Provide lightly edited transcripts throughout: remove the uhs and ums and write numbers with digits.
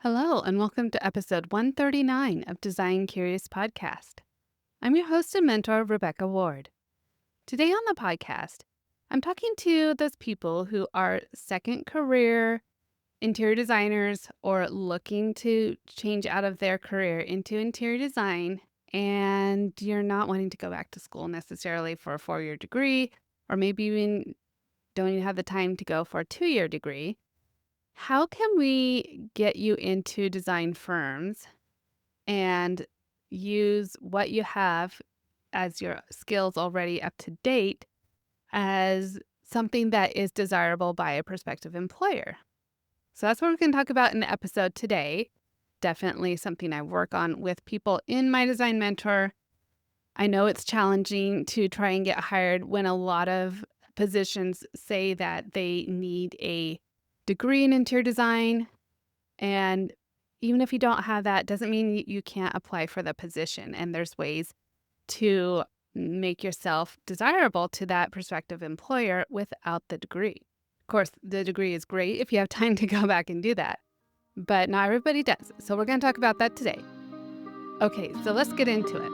Hello, and welcome to episode 139 of Design Curious Podcast. I'm your host and mentor, Rebecca Ward. Today on the podcast, I'm talking to those people who are second career interior designers or looking to change out of their career into interior design, and you're not wanting to go back to school necessarily for a 4-year degree, or maybe even don't even have the time to go for a 2-year degree. How can we get you into design firms and use what you have as your skills already up to date as something that is desirable by a prospective employer? So that's what we're going to talk about in the episode today. Definitely something I work on with people in my design mentor. I know it's challenging to try and get hired when a lot of positions say that they need a degree in interior design. And even if you don't have that, doesn't mean you can't apply for the position. And there's ways to make yourself desirable to that prospective employer without the degree. Of course, the degree is great if you have time to go back and do that, but not everybody does. So we're going to talk about that today. Okay, so let's get into it.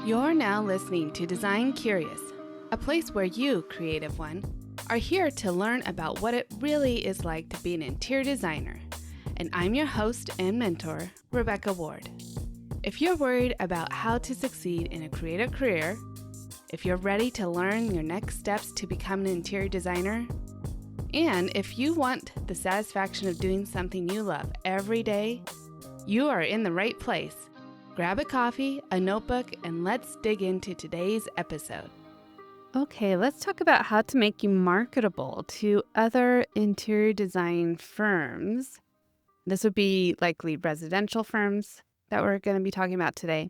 You're now listening to Design Curious, a place where you, creative one, are here to learn about what it really is like to be an interior designer. And I'm your host and mentor, Rebecca Ward. If you're worried about how to succeed in a creative career, if you're ready to learn your next steps to become an interior designer, and if you want the satisfaction of doing something you love every day, you are in the right place. Grab a coffee, a notebook, and let's dig into today's episode. Okay, let's talk about how to make you marketable to other interior design firms. This would be likely residential firms that we're going to be talking about today.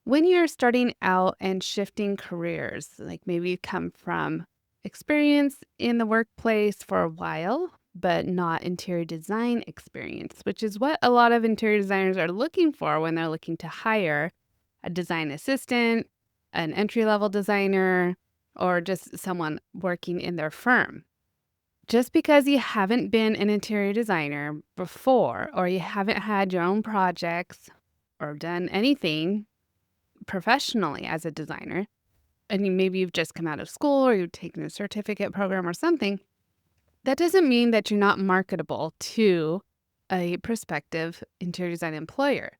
When you're starting out and shifting careers, like maybe you come from experience in the workplace for a while, but not interior design experience, which is what a lot of interior designers are looking for when they're looking to hire a design assistant, an entry-level designer, or just someone working in their firm. Just because you haven't been an interior designer before, or you haven't had your own projects or done anything professionally as a designer, and maybe you've just come out of school or you've taken a certificate program or something, that doesn't mean that you're not marketable to a prospective interior design employer.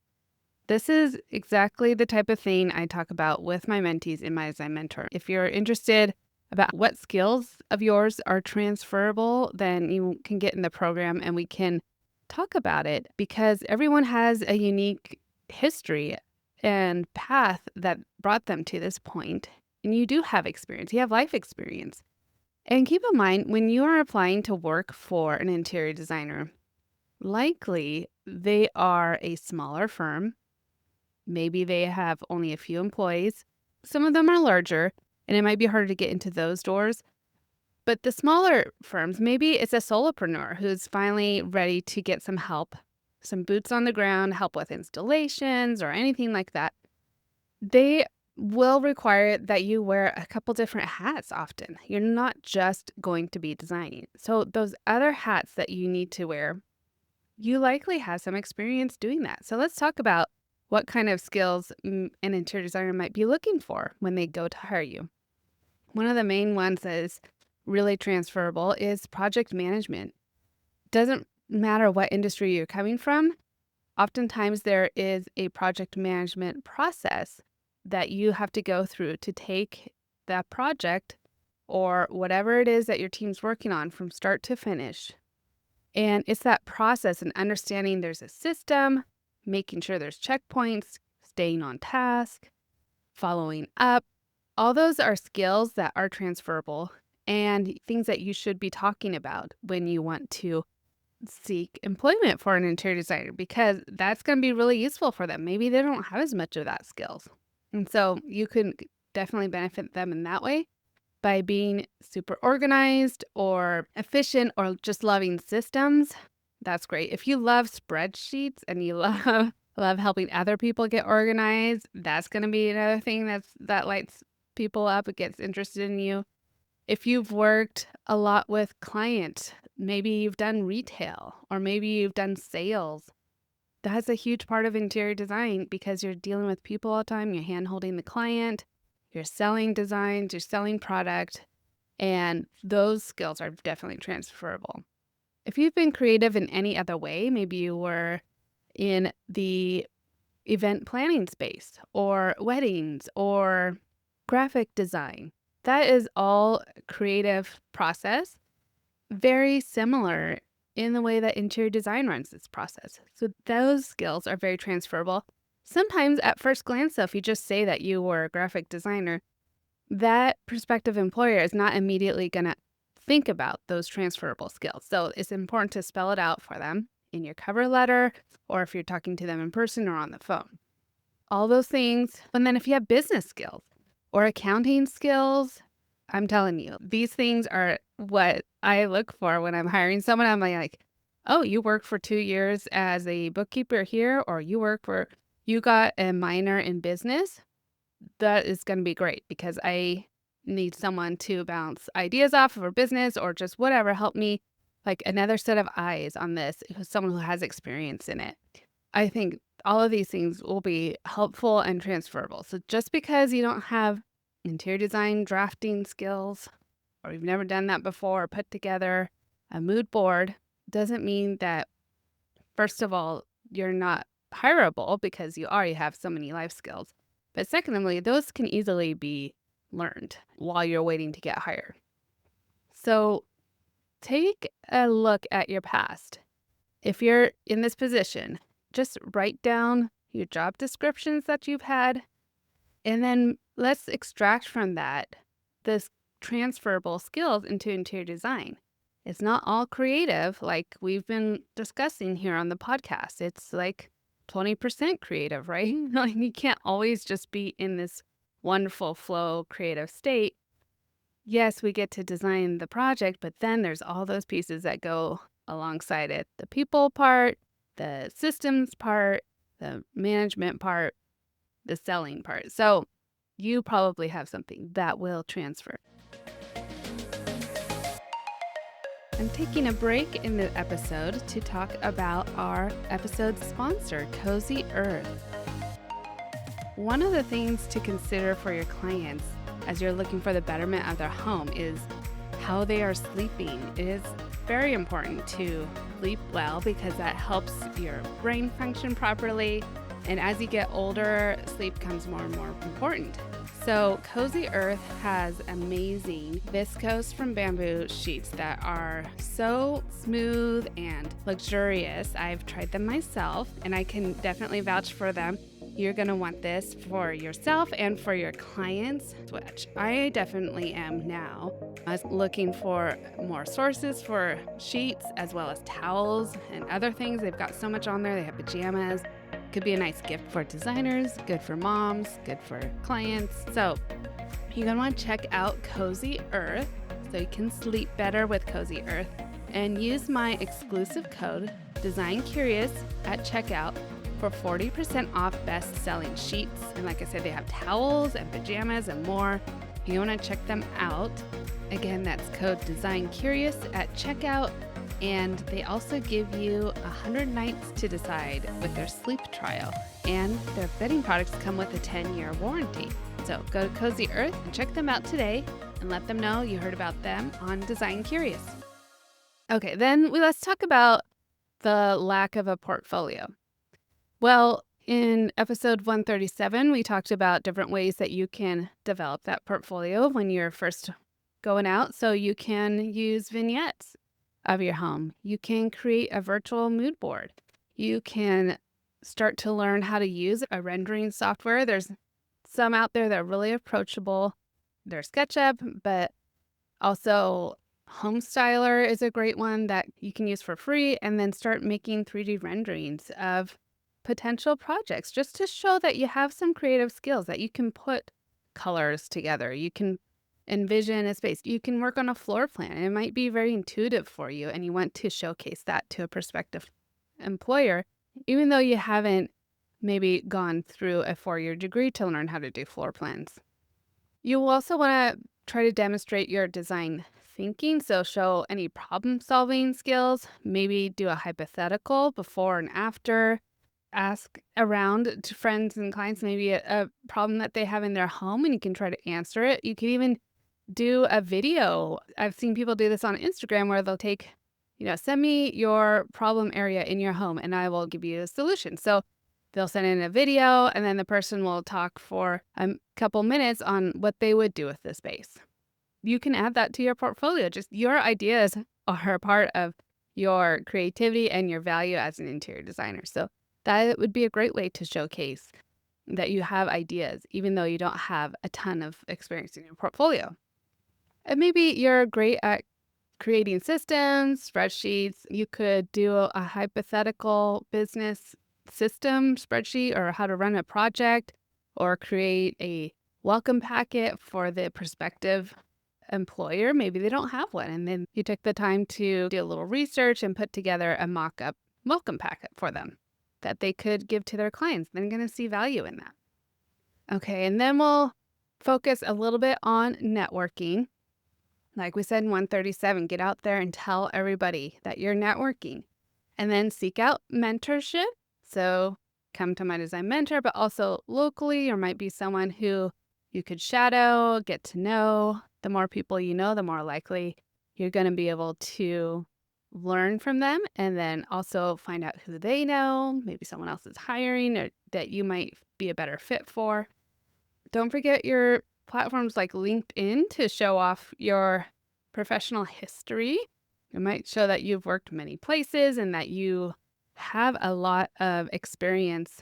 This is exactly the type of thing I talk about with my mentees in my design mentor. If you're interested about what skills of yours are transferable, then you can get in the program and we can talk about it, because everyone has a unique history and path that brought them to this point. And you do have experience, you have life experience. And keep in mind, when you are applying to work for an interior designer, likely they are a smaller firm. Maybe they have only a few employees. Some of them are larger, and it might be harder to get into those doors. But the smaller firms, maybe it's a solopreneur who's finally ready to get some help, some boots on the ground, help with installations or anything like that. They will require that you wear a couple different hats often. You're not just going to be designing. So those other hats that you need to wear, you likely have some experience doing that. So let's talk about what kind of skills an interior designer might be looking for when they go to hire you. One of the main ones that is really transferable is project management. Doesn't matter what industry you're coming from. Oftentimes there is a project management process that you have to go through to take that project or whatever it is that your team's working on from start to finish. And it's that process and understanding there's a system, making sure there's checkpoints, staying on task, following up. All those are skills that are transferable and things that you should be talking about when you want to seek employment for an interior designer, because that's going to be really useful for them. Maybe they don't have as much of that skills. And so you can definitely benefit them in that way by being super organized or efficient or just loving systems. That's great. If you love spreadsheets and you love helping other people get organized, that's going to be another thing that lights people up. It gets interested in you. If you've worked a lot with clients, maybe you've done retail or maybe you've done sales. That's a huge part of interior design because you're dealing with people all the time. You're hand holding the client, you're selling designs, you're selling product, and those skills are definitely transferable. If you've been creative in any other way, maybe you were in the event planning space or weddings or graphic design, that is all creative process, very similar in the way that interior design runs its process. So those skills are very transferable. Sometimes at first glance, though, if you just say that you were a graphic designer, that prospective employer is not immediately going to think about those transferable skills. So it's important to spell it out for them in your cover letter or if you're talking to them in person or on the phone. All those things. And then if you have business skills or accounting skills, I'm telling you, these things are what I look for when I'm hiring someone. I'm like, oh, you worked for 2 years as a bookkeeper here, or you got a minor in business. That is going to be great because I need someone to bounce ideas off of a business or just whatever, help me like another set of eyes on this, someone who has experience in it. I think all of these things will be helpful and transferable. So just because you don't have interior design drafting skills or you've never done that before or put together a mood board doesn't mean that, first of all, you're not hireable because you already have so many life skills. But secondly, those can easily be learned while you're waiting to get hired. So take a look at your past. If you're in this position, just write down your job descriptions that you've had, and then let's extract from that this transferable skills into interior design. It's not all creative like we've been discussing here on the podcast. It's like 20% creative, right? Like you can't always just be in this wonderful flow creative state. Yes, we get to design the project, but then there's all those pieces that go alongside it. The people part, the systems part, the management part, the selling part. So you probably have something that will transfer. I'm taking a break in the episode to talk about our episode sponsor, Cozy Earth. One of the things to consider for your clients as you're looking for the betterment of their home is how they are sleeping. It is very important to sleep well because that helps your brain function properly. And as you get older, sleep becomes more and more important. So Cozy Earth has amazing viscose from bamboo sheets that are so smooth and luxurious. I've tried them myself and I can definitely vouch for them. You're going to want this for yourself and for your clients, which I definitely am now. I was looking for more sources for sheets as well as towels and other things. They've got so much on there. They have pajamas. Could be a nice gift for designers, good for moms, good for clients. So you're going to want to check out Cozy Earth so you can sleep better with Cozy Earth and use my exclusive code DesignCurious at checkout for 40% off best-selling sheets. And like I said, they have towels and pajamas and more. If you want to check them out, again, that's code DesignCurious at checkout. And they also give you 100 nights to decide with their sleep trial. And their bedding products come with a 10-year warranty. So go to Cozy Earth and check them out today and let them know you heard about them on Design Curious. Okay, then let's talk about the lack of a portfolio. Well, in episode 137, we talked about different ways that you can develop that portfolio when you're first going out. So you can use vignettes of your home. You can create a virtual mood board. You can start to learn how to use a rendering software. There's some out there that are really approachable. There's SketchUp, but also Homestyler is a great one that you can use for free and then start making 3D renderings of potential projects just to show that you have some creative skills, that you can put colors together. You can envision a space. You can work on a floor plan. It might be very intuitive for you and you want to showcase that to a prospective employer, even though you haven't maybe gone through a 4-year degree to learn how to do floor plans. You also want to try to demonstrate your design thinking. So show any problem solving skills, maybe do a hypothetical before and after, ask around to friends and clients, maybe a problem that they have in their home, and you can try to answer it. You can even do a video. I've seen people do this on Instagram where they'll take, send me your problem area in your home and I will give you a solution. So they'll send in a video and then the person will talk for a couple minutes on what they would do with the space. You can add that to your portfolio. Just your ideas are a part of your creativity and your value as an interior designer. So that would be a great way to showcase that you have ideas, even though you don't have a ton of experience in your portfolio. And maybe you're great at creating systems, spreadsheets. You could do a hypothetical business system spreadsheet, or how to run a project, or create a welcome packet for the prospective employer. Maybe they don't have one. And then you took the time to do a little research and put together a mock-up welcome packet for them that they could give to their clients. They're going to see value in that. Okay, and then we'll focus a little bit on networking. Like we said in 137, get out there and tell everybody that you're networking. And then seek out mentorship. So come to my design mentor, but also locally, or might be someone who you could shadow, get to know. The more people you know, the more likely you're going to be able to learn from them, and then also find out who they know. Maybe someone else is hiring or that you might be a better fit for. Don't forget your platforms like LinkedIn to show off your professional history. It might show that you've worked many places and that you have a lot of experience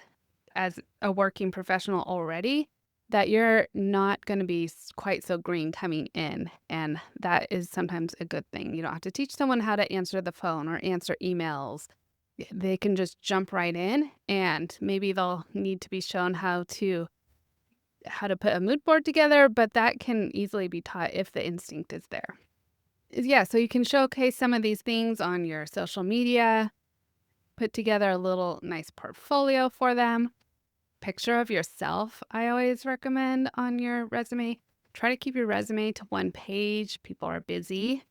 as a working professional already, that you're not going to be quite so green coming in. And that is sometimes a good thing. You don't have to teach someone how to answer the phone or answer emails. They can just jump right in, and maybe they'll need to be shown how to put a mood board together, but that can easily be taught if the instinct is there. Yeah, so you can showcase some of these things on your social media, put together a little nice portfolio for them. Picture of yourself, I always recommend on your resume. Try to keep your resume to one page. People are busy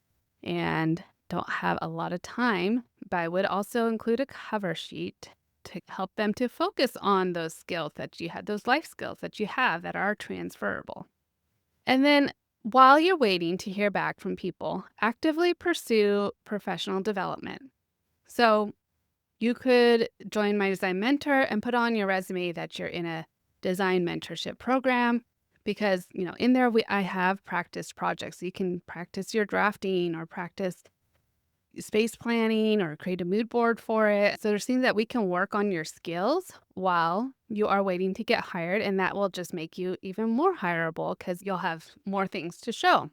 and don't have a lot of time, but I would also include a cover sheet to help them to focus on those skills that you had, those life skills that you have that are transferable. And then while you're waiting to hear back from people, actively pursue professional development. So you could join my design mentor and put on your resume that you're in a design mentorship program, because, in there I have practice projects. You can practice your drafting or practice space planning or create a mood board for it. So there's things that we can work on your skills while you are waiting to get hired, and that will just make you even more hireable because you'll have more things to show.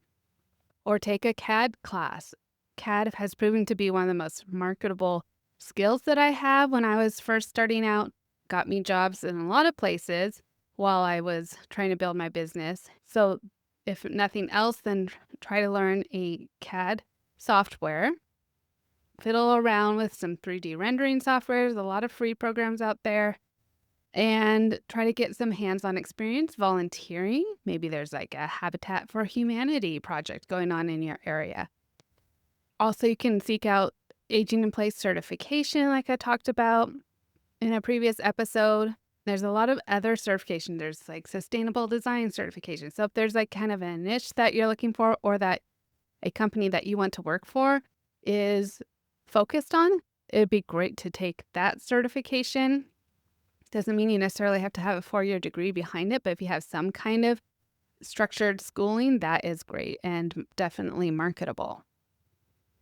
Or take a CAD class. CAD has proven to be one of the most marketable skills that I have when I was first starting out. Got me jobs in a lot of places while I was trying to build my business. So if nothing else, then try to learn a CAD software. Fiddle around with some 3D rendering software. There's a lot of free programs out there. And try to get some hands-on experience volunteering. Maybe there's like a Habitat for Humanity project going on in your area. Also, you can seek out aging in place certification like I talked about in a previous episode. There's a lot of other certification. There's like sustainable design certification. So if there's like kind of a niche that you're looking for, or that a company that you want to work for is focused on, it'd be great to take that certification. Doesn't mean you necessarily have to have a 4-year degree behind it, but if you have some kind of structured schooling, that is great and definitely marketable.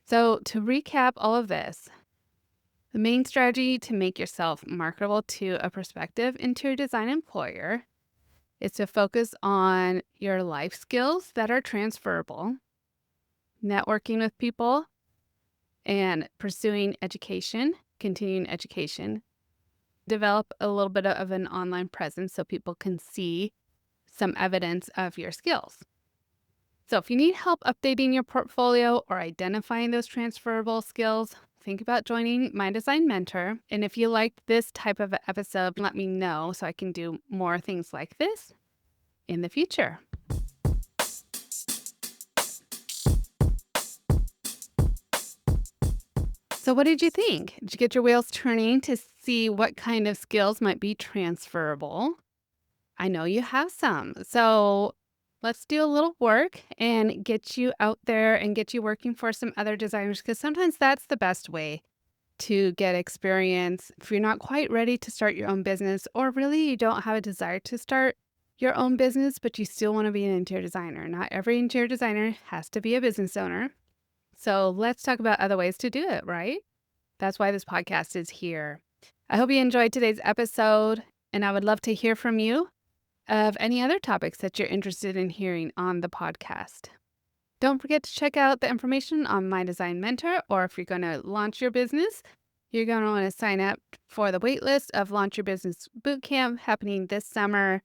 So to recap all of this, the main strategy to make yourself marketable to a prospective interior design employer is to focus on your life skills that are transferable, networking with people, and pursuing education, continuing education. Develop a little bit of an online presence so people can see some evidence of your skills. So if you need help updating your portfolio or identifying those transferable skills, think about joining my design mentor. And if you liked this type of episode, let me know so I can do more things like this in the future. So what did you think? Did you get your wheels turning to see what kind of skills might be transferable? I know you have some. So let's do a little work and get you out there and get you working for some other designers, because sometimes that's the best way to get experience. If you're not quite ready to start your own business, or really you don't have a desire to start your own business, but you still want to be an interior designer. Not every interior designer has to be a business owner. So let's talk about other ways to do it, right? That's why this podcast is here. I hope you enjoyed today's episode, and I would love to hear from you of any other topics that you're interested in hearing on the podcast. Don't forget to check out the information on My Design Mentor, or if you're going to launch your business, you're going to want to sign up for the waitlist of Launch Your Business Bootcamp happening this summer,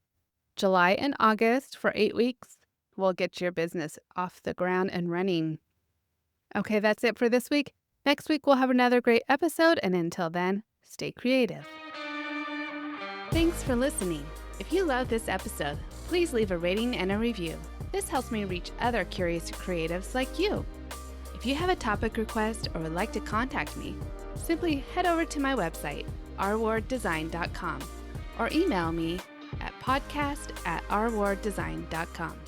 July and August, for 8 weeks. We'll get your business off the ground and running. Okay, that's it for this week. Next week, we'll have another great episode, and until then, stay creative. Thanks for listening. If you love this episode, please leave a rating and a review. This helps me reach other curious creatives like you. If you have a topic request or would like to contact me, simply head over to my website, rwarddesign.com, or email me at podcast@rwarddesign.com.